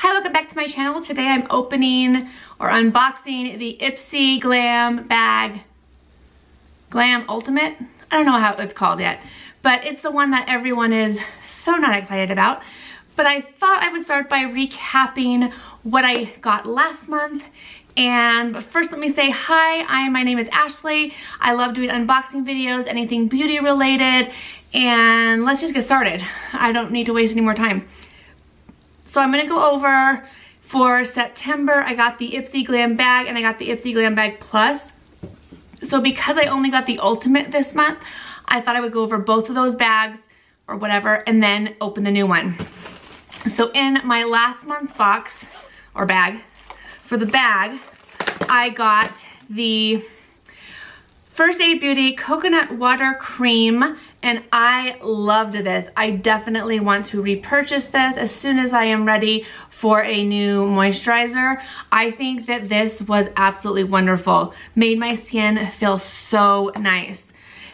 Hi, welcome back to my channel. Today I'm opening or unboxing the Ipsy Glam Bag. Glam Ultimate? I don't know how it's called yet, but it's the one that everyone is so not excited about. But I thought I would start by recapping what I got last month. But first let me say hi, my name is Ashley. I love doing unboxing videos, anything beauty related, and let's just get started. I don't need to waste any more time. So I'm gonna go over for September. I got the Ipsy Glam Bag and I got the Ipsy Glam Bag Plus. So because I only got the Ultimate this month, I thought I would go over both of those bags or whatever and then open the new one. So in my last month's box or bag, for the bag, I got the First Aid Beauty Coconut Water Cream, and I loved this. I definitely want to repurchase this as soon as I am ready for a new moisturizer. I think that this was absolutely wonderful. Made my skin feel so nice.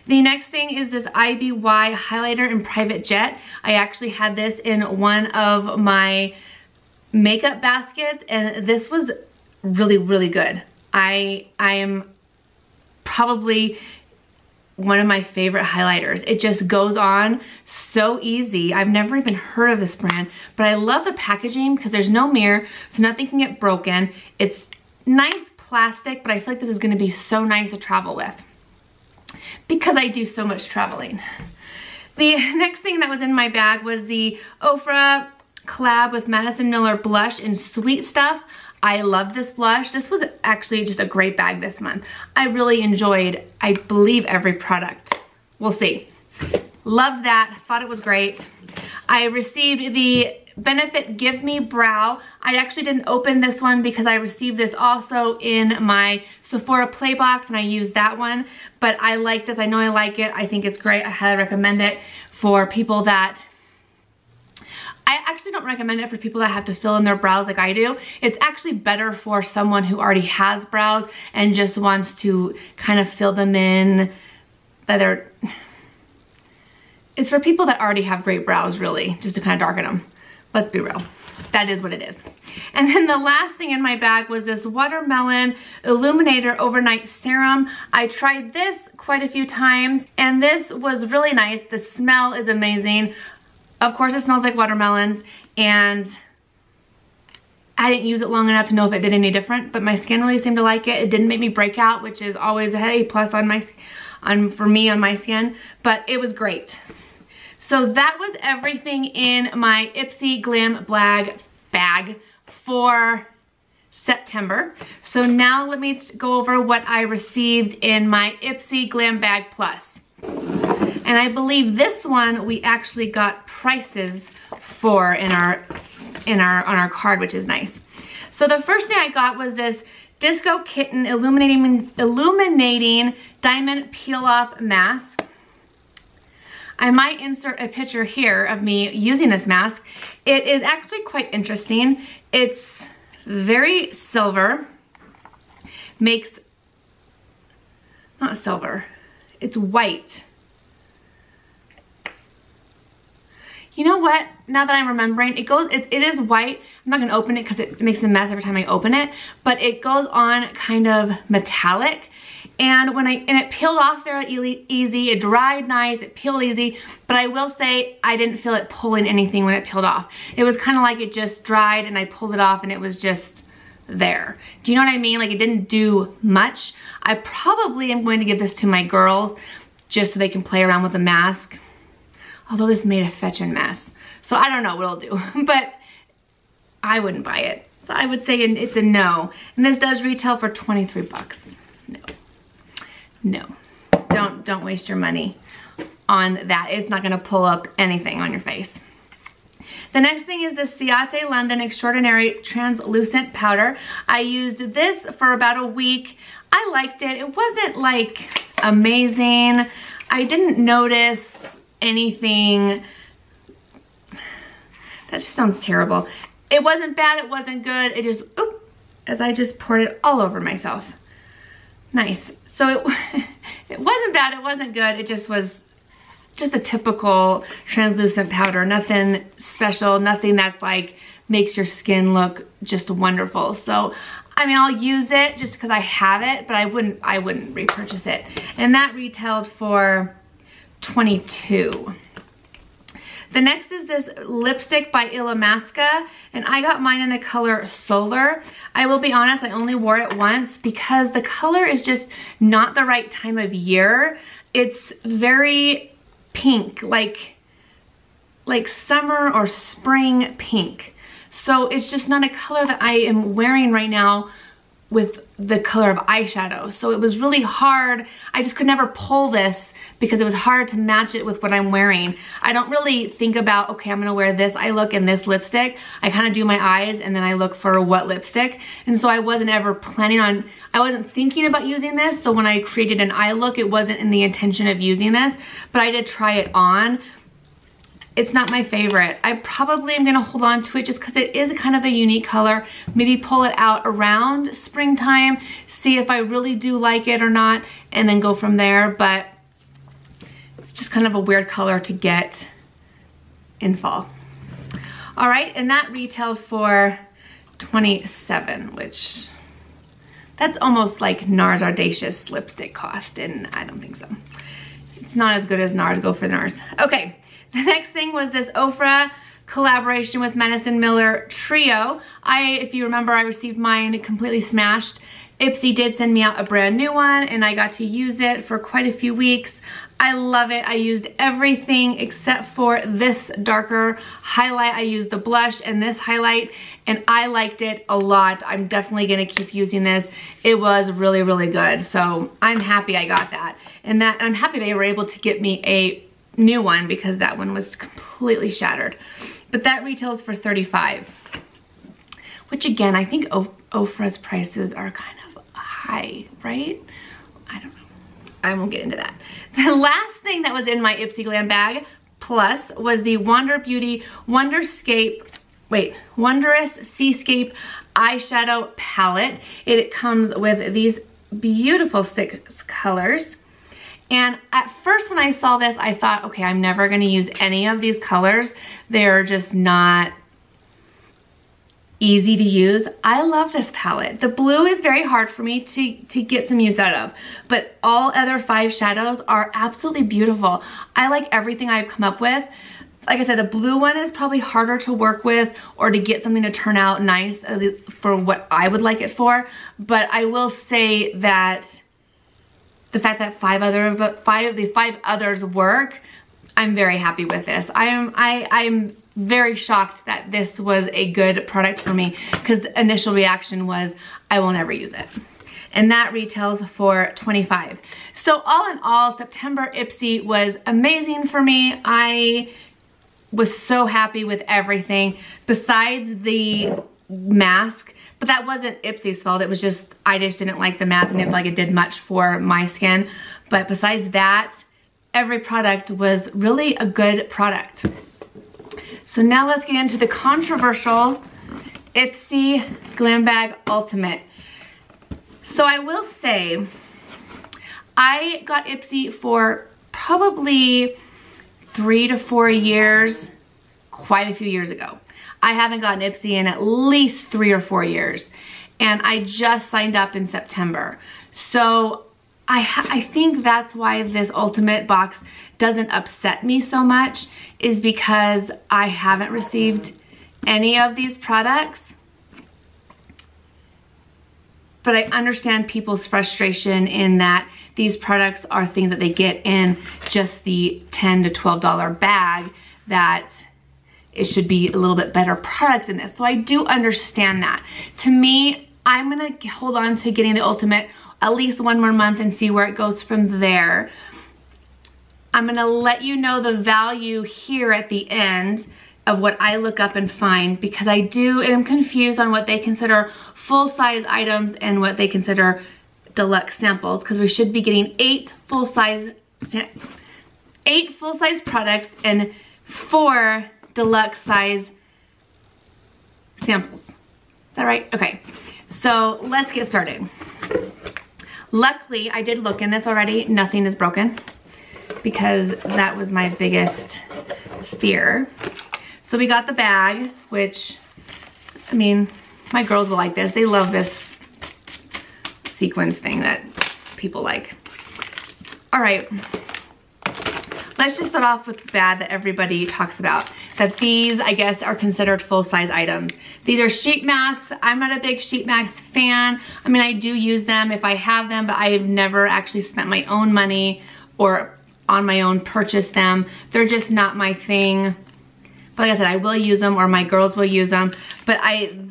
The next thing is this IBY highlighter in Private Jet. I actually had this in one of my makeup baskets, and this was really, really good. I am probably one of my favorite highlighters. It just goes on so easy. I've never even heard of this brand, but I love the packaging because there's no mirror, so nothing can get broken. It's nice plastic, but I feel like this is gonna be so nice to travel with because I do so much traveling. The next thing that was in my bag was the Oprah Clab with Madison Miller blush in Sweet Stuff. I love this blush. This was actually just a great bag this month. I really enjoyed, I believe, every product. We'll see. Loved that, thought it was great. I received the BenefitGimme Brow. I actually didn't open this one because I received this also in my Sephora Play box and I used that one. But I like this, I know I like it. I think it's great, I highly recommend it for people that I actually don't recommend it for people that have to fill in their brows like I do. It's actually better for someone who already has brows and just wants to kind of fill them in. It's for people that already have great brows, really, just to kind of darken them. Let's be real. That is what it is. And then the last thing in my bag was this Watermelon Illuminator Overnight Serum. I tried this quite a few times and this was really nice. The smell is amazing. Of course, it smells like watermelons, and I didn't use it long enough to know if it did any different, but my skin really seemed to like it. It didn't make me break out, which is always a hey plus for me on my skin, but it was great. So that was everything in my Ipsy Glam bag for September. So now let me go over what I received in my Ipsy Glam Bag Plus. And I believe this one we actually got prices for on our card, which is nice. So the first thing I got was this Disco Kitten illuminating diamond peel off mask. I might insert a picture here of me using this mask. It is actually quite interesting. It's very silver, not silver, it's white. You know what? Now that I'm remembering, it is white. I'm not gonna open it because it makes a mess every time I open it, but it goes on kind of metallic. And it peeled off very easy. It dried nice, it peeled easy, but I will say I didn't feel it pulling anything when it peeled off. It was kind of like it just dried and I pulled it off and it was just there. Do you know what I mean? Like it didn't do much. I probably am going to give this to my girls just so they can play around with the mask. Although this made a fetching mess. So I don't know what I'll do, but I wouldn't buy it. So I would say it's a no. And this does retail for 23 bucks. No, don't waste your money on that. It's not gonna pull up anything on your face. The next thing is the Ciate London Extraordinary Translucent Powder. I used this for about a week. I liked it. It wasn't like amazing. I didn't notice anything. That just sounds terrible. It wasn't bad, it wasn't good. It just, oop, as I just poured it all over myself. Nice. So it wasn't bad, it wasn't good. It just was just a typical translucent powder. Nothing special, nothing that's like makes your skin look just wonderful. So, I mean, I'll use it just because I have it, but I wouldn't repurchase it. And that retailed for $22. The next is this lipstick by Illamasqua, and I got mine in the color Solar. I will be honest, I only wore it once because the color is just not the right time of year. It's very pink, like summer or spring pink. So it's just not a color that I am wearing right now with the color of eyeshadow. So it was really hard. I just could never pull this because it was hard to match it with what I'm wearing. I don't really think about, okay, I'm gonna wear this eye look and this lipstick. I kind of do my eyes and then I look for what lipstick. And so I wasn't ever planning on, I wasn't thinking about using this. So when I created an eye look, it wasn't in the intention of using this, but I did try it on. It's not my favorite. I probably am gonna hold on to it just because it is kind of a unique color. Maybe pull it out around springtime, see if I really do like it or not, and then go from there. But it's just kind of a weird color to get in fall. All right, and that retailed for $27, which that's almost like NARS Audacious lipstick cost, and I don't think so. It's not as good as NARS, go for NARS. Okay. The next thing was this Oprah collaboration with Madison Miller Trio. If you remember, I received mine completely smashed. Ipsy did send me out a brand new one and I got to use it for quite a few weeks. I love it. I used everything except for this darker highlight. I used the blush and this highlight and I liked it a lot. I'm definitely gonna keep using this. It was really, really good. So I'm happy I got that. And I'm happy they were able to get me a new one because that one was completely shattered. But that retails for $35, which again, I think Ofra's prices are kind of high, right? I don't know. I won't get into that. The last thing that was in my Ipsy Glam Bag Plus was the Wondrous Seascape eyeshadow palette. It comes with these beautiful 6 colors. And at first when I saw this, I thought, okay, I'm never gonna use any of these colors. They're just not easy to use. I love this palette. The blue is very hard for me to get some use out of, but all other 5 shadows are absolutely beautiful. I like everything I've come up with. Like I said, the blue one is probably harder to work with or to get something to turn out nice for what I would like it for. But I will say that the fact that 5 of the 5 others work, I'm very happy with this. I am very shocked that this was a good product for me because the initial reaction was, I will never use it. And that retails for $25. So all in all, September Ipsy was amazing for me. I was so happy with everything besides the mask. But that wasn't Ipsy's fault. It was just, I just didn't like the mask and didn't feel like it did much for my skin. But besides that, every product was really a good product. So now let's get into the controversial Ipsy Glam Bag Ultimate. So I will say, I got Ipsy for probably 3 to 4 years, quite a few years ago. I haven't gotten Ipsy in at least 3 or 4 years. And I just signed up in September. So I think that's why this Ultimate box doesn't upset me so much, is because I haven't received any of these products. But I understand people's frustration in that these products are things that they get in just the $10 to $12 bag, that it should be a little bit better products in this. So I do understand that. To me, I'm gonna hold on to getting the Ultimate at least 1 more month and see where it goes from there. I'm gonna let you know the value here at the end of what I look up and find, because I am confused on what they consider full-size items and what they consider deluxe samples, because we should be getting 8 full-size products and 4 deluxe size samples. Is that right? Okay, so let's get started. Luckily, I did look in this already. Nothing is broken, because that was my biggest fear. So we got the bag, which I mean, my girls will like this. They love this sequins thing that people like. All right. Let's just start off with bad that everybody talks about. That these, I guess, are considered full-size items. These are sheet masks. I'm not a big sheet mask fan. I mean, I do use them if I have them, but I've never actually spent my own money or on my own purchased them. They're just not my thing. But like I said, I will use them, or my girls will use them. But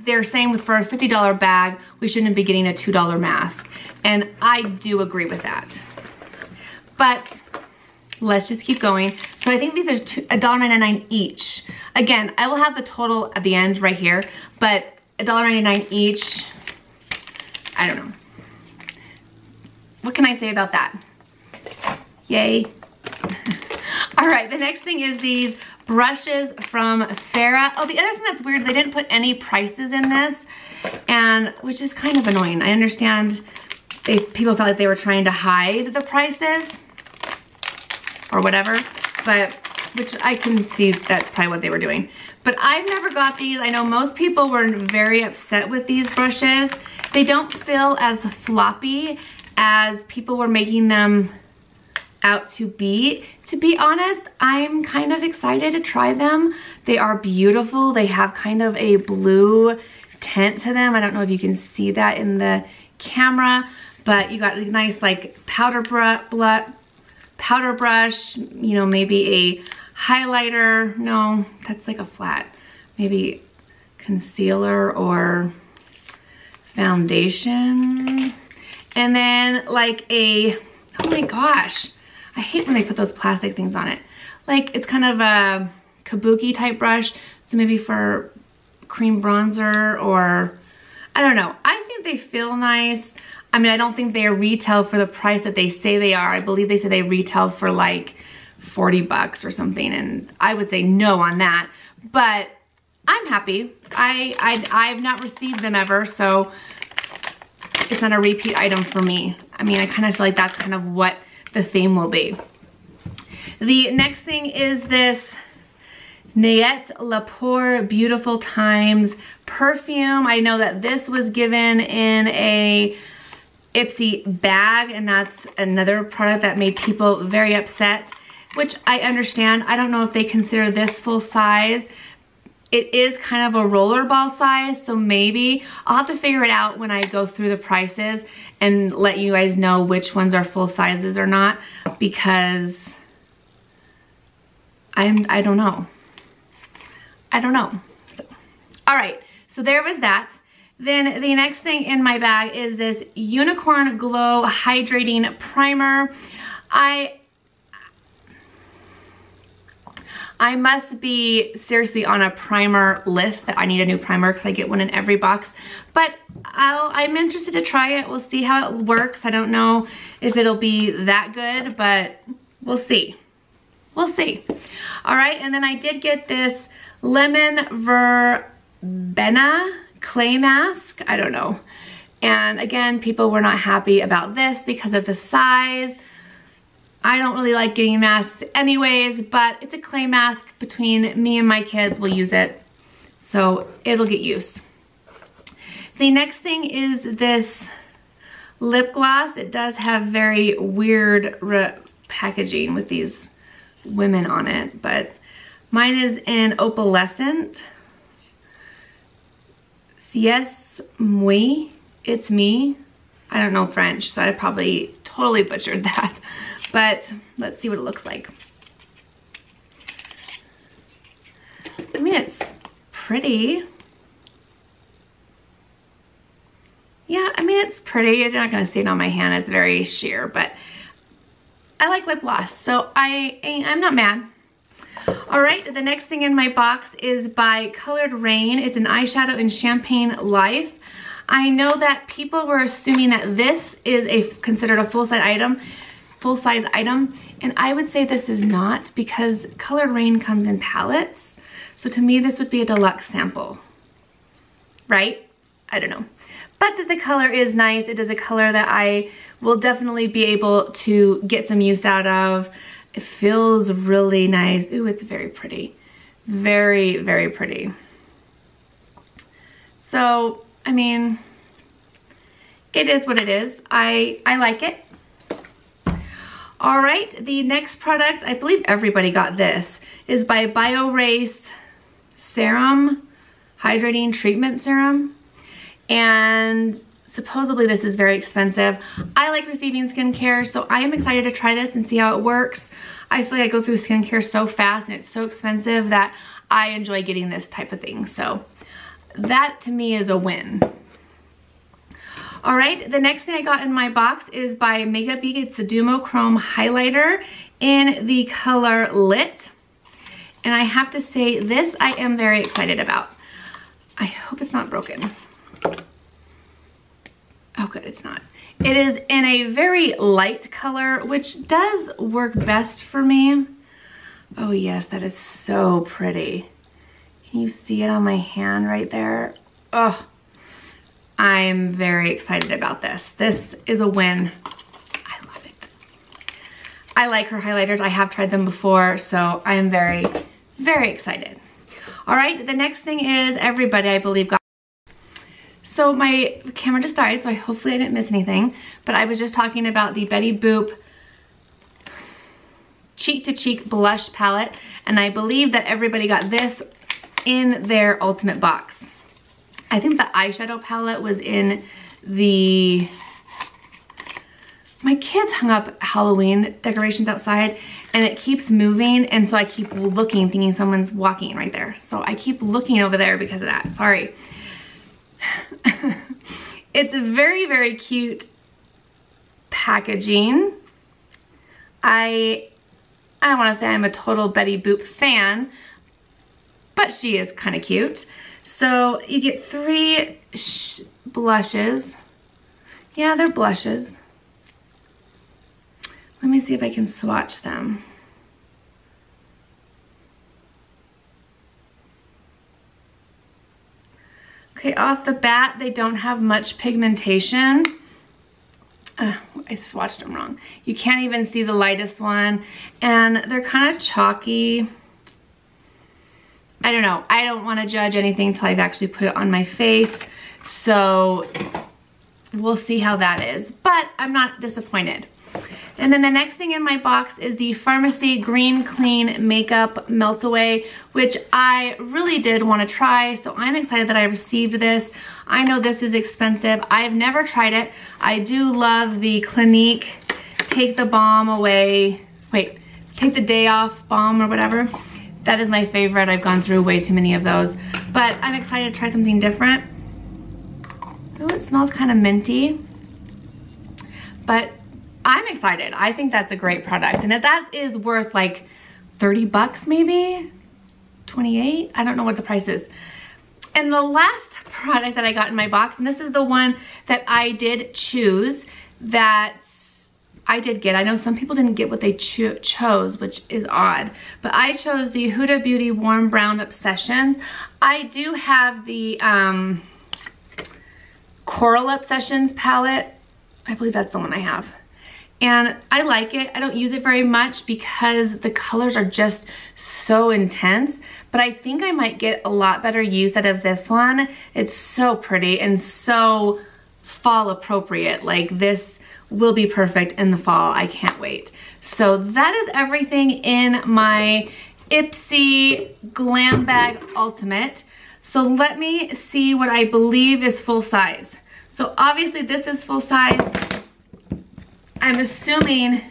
they're saying for a $50 bag, we shouldn't be getting a $2 mask. And I do agree with that. But let's just keep going. So I think these are $1.99 each. Again, I will have the total at the end right here, but $1.99 each, I don't know. What can I say about that? Yay. All right, the next thing is these brushes from Farrah. Oh, the other thing that's weird is they didn't put any prices in this, and which is kind of annoying. I understand people felt like they were trying to hide the prices or whatever, but which I can see that's probably what they were doing. But I've never got these. I know most people were very upset with these brushes. They don't feel as floppy as people were making them out to be. To be honest, I'm kind of excited to try them. They are beautiful. They have kind of a blue tint to them. I don't know if you can see that in the camera, but you got a nice like powder brush, you know, maybe a highlighter. No, that's like a flat. Maybe concealer or foundation. And then like a, oh my gosh, I hate when they put those plastic things on it. Like it's kind of a kabuki type brush. So maybe for cream bronzer, or I don't know. I think they feel nice. I mean, I don't think they are retail for the price that they say they are. I believe they say they retail for like 40 bucks or something, and I would say no on that. But I'm happy. I've not received them ever, so it's not a repeat item for me. I mean, I kind of feel like that's kind of what the theme will be. The next thing is this Ciate London Beautiful Times perfume. I know that this was given in a Ipsy bag, and that's another product that made people very upset, which I understand. I don't know if they consider this full size. It is kind of a rollerball size, so maybe I'll have to figure it out when I go through the prices and let you guys know which ones are full sizes or not, because I don't know. I don't know. So, all right, so there was that. Then the next thing in my bag is this Unicorn Glow Hydrating Primer. I must be seriously on a primer list that I need a new primer because I get one in every box. But I'm interested to try it. We'll see how it works. I don't know if it'll be that good, but we'll see. We'll see. All right, and then I did get this Lemon Verbena clay mask. I don't know. And again, people were not happy about this because of the size. I don't really like getting masks anyways, but it's a clay mask. Between me and my kids, we'll use it. So it'll get used. The next thing is this lip gloss. It does have very weird packaging with these women on it, but mine is in Opalescent. C'est moi, it's me. I don't know French, so I probably totally butchered that. But let's see what it looks like. I mean, it's pretty. Yeah, I mean, it's pretty. I'm not gonna see it on my hand. It's very sheer, but I like lip gloss, so I'm not mad. All right, the next thing in my box is by Colored Rain. It's an eyeshadow in Champagne Life. I know that people were assuming that this is considered a full-size item, and I would say this is not, because Colored Rain comes in palettes. So to me, this would be a deluxe sample, right? I don't know. But the color is nice. It is a color that I will definitely be able to get some use out of. It feels really nice. Ooh, it's very pretty. Very, very pretty. So, I mean, it is what it is. I like it. All right, the next product, I believe everybody got this, is by BioRace Serum, Hydrating Treatment Serum. And supposedly this is very expensive. I like receiving skincare, so I am excited to try this and see how it works. I feel like I go through skincare so fast and it's so expensive that I enjoy getting this type of thing. So that to me is a win. All right, the next thing I got in my box is by Makeup Geek. It's the Duochrome highlighter in the color Lit. And I have to say, this I am very excited about. I hope it's not broken. Oh good, it's not. It is in a very light color, which does work best for me. Oh yes, that is so pretty. Can you see it on my hand right there? Oh, I'm very excited about this. This is a win. I love it. I like her highlighters. I have tried them before, so I am very, very excited. All right, the next thing is everybody, I believe, got. So my camera just died, so hopefully I didn't miss anything, but I was just talking about the Betty Boop Cheek to Cheek Blush Palette, and I believe that everybody got this in their ultimate box. I think the eyeshadow palette was in the, my kids hung up Halloween decorations outside and it keeps moving, and so I keep looking thinking someone's walking right there. So I keep looking over there because of that, sorry. It's a very, very cute packaging. I don't want to say I'm a total Betty Boop fan, but she is kind of cute. So you get 3 blushes. Yeah, they're blushes. Let me see if I can swatch them. Okay, off the bat, they don't have much pigmentation. I swatched them wrong. You can't even see the lightest one, and they're kind of chalky. I don't know. I don't want to judge anything until I've actually put it on my face, so we'll see how that is. But I'm not disappointed. And then the next thing in my box is the Pharmacy Green Clean Makeup Melt Away, which I really did want to try, so I'm excited that I received this. I know this is expensive. I've never tried it. I do love the Clinique Take the Balm Away, wait, Take the Day Off Balm or whatever. That is my favorite. I've gone through way too many of those, but I'm excited to try something different. Oh, it smells kind of minty, but I'm excited. I think that's a great product, and if that is worth like 30 bucks maybe, 28, I don't know what the price is. And the last product that I got in my box, and this is the one that I did choose, that I did get. I know some people didn't get what they chose, which is odd, but I chose the Huda Beauty Warm Brown Obsessions. I do have the Coral Obsessions palette. I believe that's the one I have. And I like it. I don't use it very much because the colors are just so intense, but I think I might get a lot better use out of this one. It's so pretty and so fall appropriate. Like, this will be perfect in the fall. I can't wait. So that is everything in my Ipsy Glam Bag Ultimate. So let me see what I believe is full size. So obviously this is full size. I'm assuming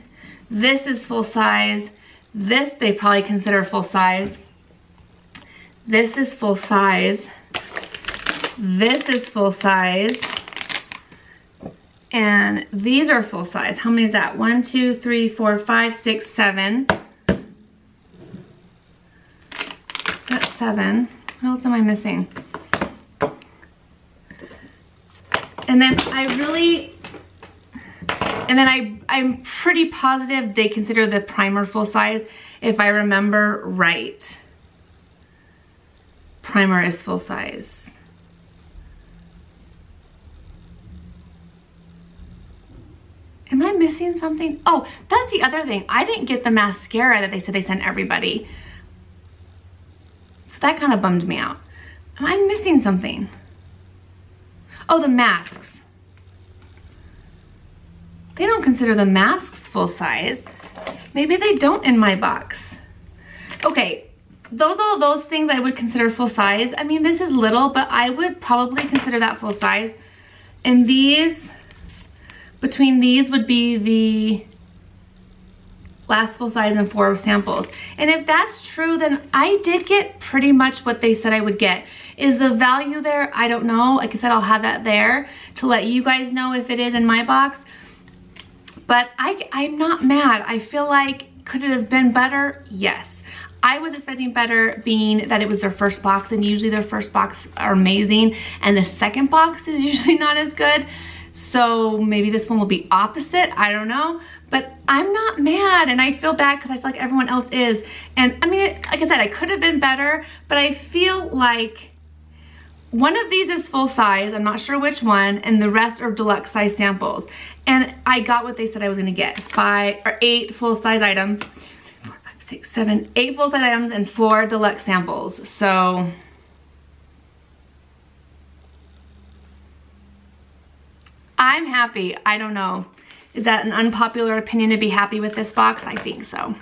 this is full size. This they probably consider full size. This is full size. This is full size. And these are full size. How many is that? 1, 2, 3, 4, 5, 6, 7. That's 7. What else am I missing? And then I'm pretty positive they consider the primer full size, if I remember right. Primer is full size. Am I missing something? Oh, that's the other thing. I didn't get the mascara that they said they sent everybody. So that kind of bummed me out. Am I missing something? Oh, the masks. They don't consider the masks full size. Maybe they don't in my box. Okay, all those things I would consider full size. I mean, this is little, but I would probably consider that full size. And these, between these would be the last full size and 4 samples. And if that's true, then I did get pretty much what they said I would get. Is the value there? I don't know. Like I said, I'll have that there to let you guys know if it is in my box. But I'm not mad. I feel like, could it have been better? Yes. I was expecting better, being that it was their first box, and usually their first box are amazing and the second box is usually not as good. So maybe this one will be opposite, I don't know. But I'm not mad, and I feel bad because I feel like everyone else is. And I mean, like I said, I could have been better, but I feel like one of these is full size, I'm not sure which one, and the rest are deluxe size samples. And I got what they said I was gonna get. 8 full size items. 4, 5, 6, 7, 8 full size items and 4 deluxe samples. So I'm happy. I don't know. Is that an unpopular opinion to be happy with this box? I think so.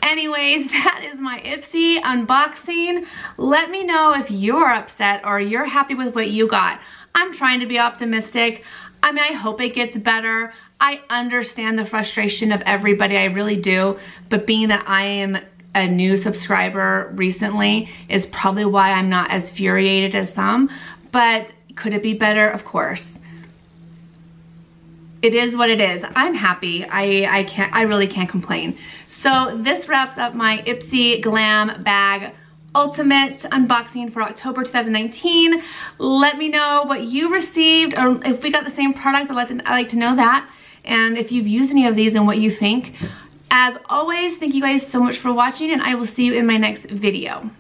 Anyways, that is my Ipsy unboxing. Let me know if you're upset or you're happy with what you got. I'm trying to be optimistic. I mean, I hope it gets better. I understand the frustration of everybody, I really do. But being that I am a new subscriber recently is probably why I'm not as furiated as some. But could it be better? Of course. It is what it is. I'm happy. I really can't complain. So this wraps up my Ipsy Glam Bag Ultimate unboxing for October 2019. Let me know what you received, or if we got the same product. I'd like to know that. And if you've used any of these and what you think. As always, thank you guys so much for watching, and I will see you in my next video.